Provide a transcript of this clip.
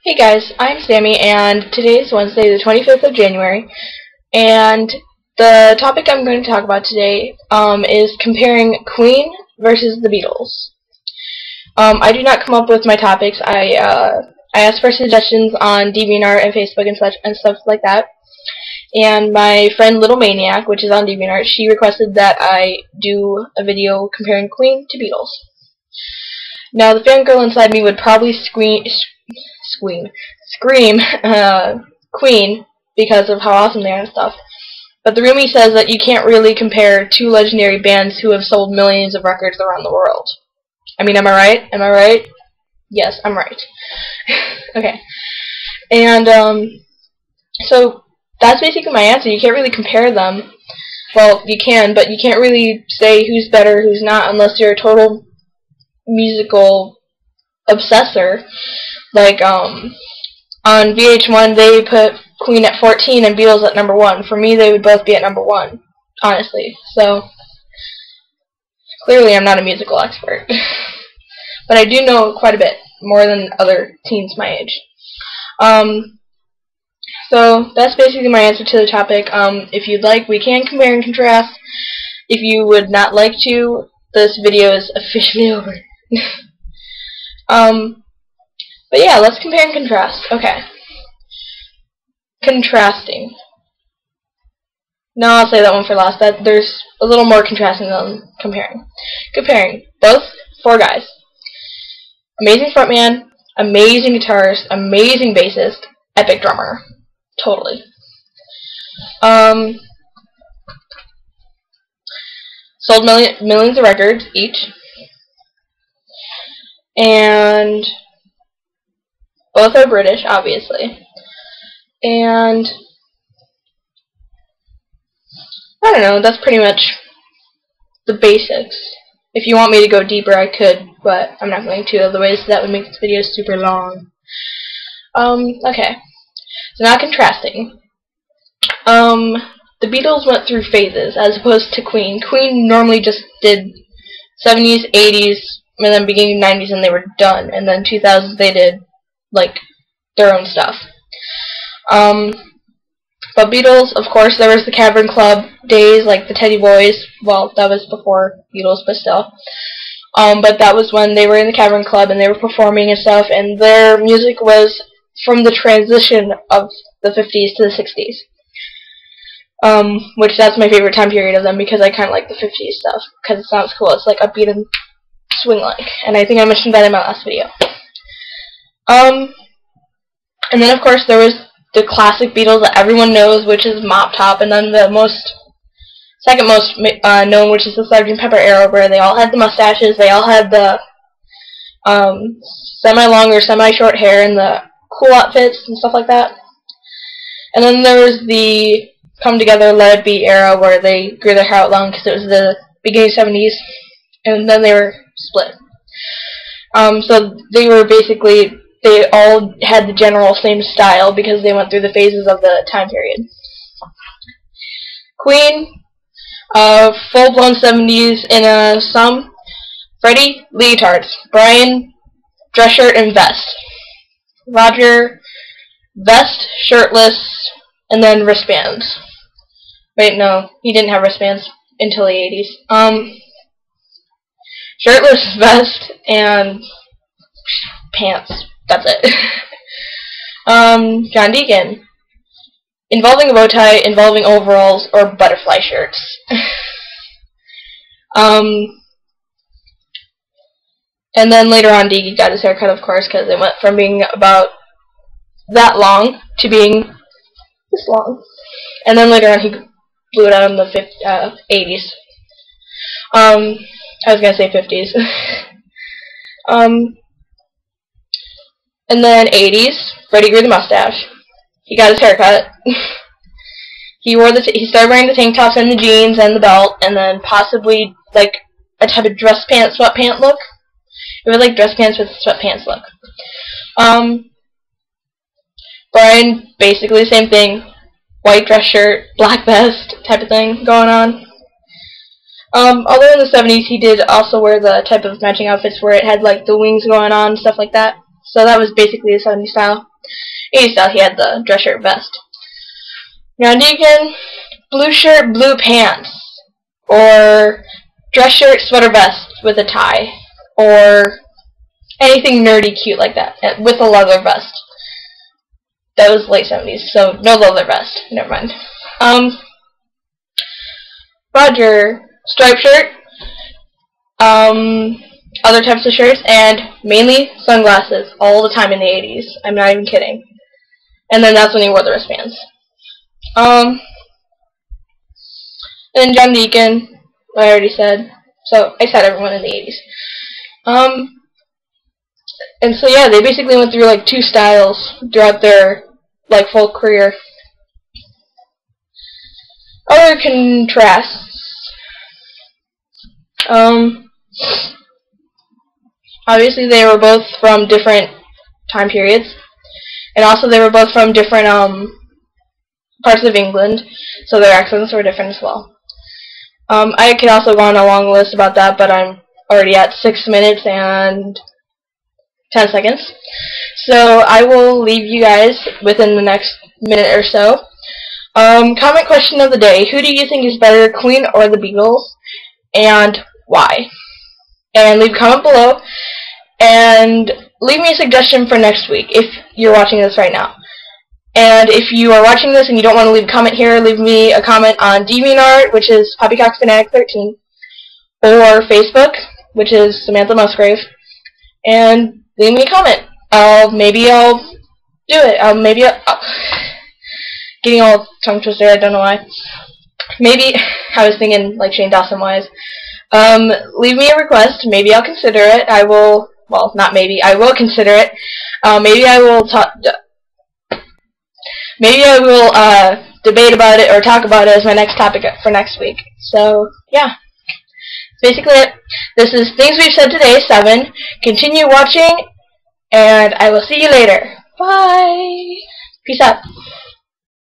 Hey guys, I'm Sammy, and today is Wednesday, the 25th of January, and the topic I'm going to talk about today is comparing Queen versus the Beatles. I do not come up with my topics. I ask for suggestions on DeviantArt and Facebook and stuff like that. And my friend Little Maniac, which is on DeviantArt, she requested that I do a video comparing Queen to Beatles. Now, the fangirl inside me would probably scream Queen because of how awesome they are and stuff. But the roomie says that you can't really compare two legendary bands who have sold millions of records around the world. I mean, am I right? Am I right? Yes, I'm right. Okay. And, so that's basically my answer. You can't really compare them. Well, you can, but you can't really say who's better, who's not, unless you're a total musical obsessor. Like, on VH1, they put Queen at 14 and Beatles at number 1. For me, they would both be at number 1, honestly. So, clearly I'm not a musical expert. But I do know quite a bit, more than other teens my age. So, that's basically my answer to the topic. If you'd like, we can compare and contrast. If you would not like to, this video is officially over. But yeah, let's compare and contrast. Okay. Contrasting. No, I'll say that one for last. There's a little more contrasting than comparing. Comparing. Both 4 guys. Amazing frontman, amazing guitarist, amazing bassist, epic drummer. Totally. Sold millions of records each. And both are British, obviously. And I don't know, that's pretty much the basics. If you want me to go deeper, I could, but I'm not going to, otherwise that would make this video super long. Okay. So now contrasting. The Beatles went through phases, as opposed to Queen. Queen normally just did 70s, 80s, and then beginning 90s, and they were done. And then 2000s, they did, like, their own stuff. But Beatles, of course, there was the Cavern Club days, like the Teddy Boys. Well, that was before Beatles, but still. But that was when they were in the Cavern Club, and they were performing and stuff, and their music was from the transition of the 50s to the 60s. Which that's my favorite time period of them, because I kind of like the 50s stuff, because it sounds cool. It's like upbeat and swing-like, and I think I mentioned that in my last video. And then of course there was the classic Beatles that everyone knows, which is Mop Top, and then the second most known, which is the Sgt. Pepper era, where they all had the mustaches, they all had the semi-long or semi-short hair, and the cool outfits and stuff like that. And then there was the Come Together, Let It Be era, where they grew their hair out long because it was the beginning 70s, and then they were split. So they were basically, they all had the general same style because they went through the phases of the time period. Queen, full-blown 70s in some. Freddie, leotards. Brian, dress shirt and vest. Roger, vest, shirtless, and then wristbands. Wait, no, he didn't have wristbands until the 80s. Shirtless, vest, and pants. That's it. John Deacon. Involving a bow tie, involving overalls, or butterfly shirts. And then later on, Deaky got his haircut, of course, because it went from being about that long to being this long. And then later on, he blew it out in the 80s. I was going to say 50s. And then 80s, Freddie grew the mustache. He got his haircut. He started wearing the tank tops and the jeans and the belt, and then possibly like a type of dress pants, sweatpant look. It was like dress pants with sweatpants look. Brian, basically the same thing. White dress shirt, black vest type of thing going on. Although in the 70s he did also wear the type of matching outfits where it had like the wings going on, stuff like that. So that was basically the 70s style. 80s style, he had the dress shirt vest. John Deacon, blue shirt, blue pants, or dress shirt, sweater vest with a tie, or anything nerdy cute like that, with a leather vest. That was late 70s, so no leather vest. Never mind. Roger, striped shirt, other types of shirts, and mainly sunglasses all the time in the 80s. I'm not even kidding. And then that's when he wore the wristbands. And John Deacon, I already said. So I said everyone in the 80s. And so yeah, they basically went through like 2 styles throughout their like full career. Other contrasts. Obviously they were both from different time periods, and also they were both from different parts of England, so their accents were different as well. I could also go on a long list about that, but I'm already at 6 minutes and 10 seconds. So I will leave you guys within the next minute or so. Comment question of the day. Who do you think is better, Queen or the Beatles? And why? And leave a comment below. And leave me a suggestion for next week if you're watching this right now. And if you are watching this and you don't want to leave a comment here, leave me a comment on DeviantArt, which is PoppyCockFanatic13, or Facebook, which is Samantha Musgrave, and leave me a comment. Maybe I'll do it. Maybe I'll getting all tongue twisted. I don't know why. Maybe I was thinking like Shane Dawson wise. Leave me a request. Maybe I'll consider it. I will. Well, not maybe. I will consider it. Maybe I will talk. Maybe I will debate about it or talk about it as my next topic for next week. So yeah, basically it. This is Things We've Said Today 7. Continue watching, and I will see you later. Bye. Peace out.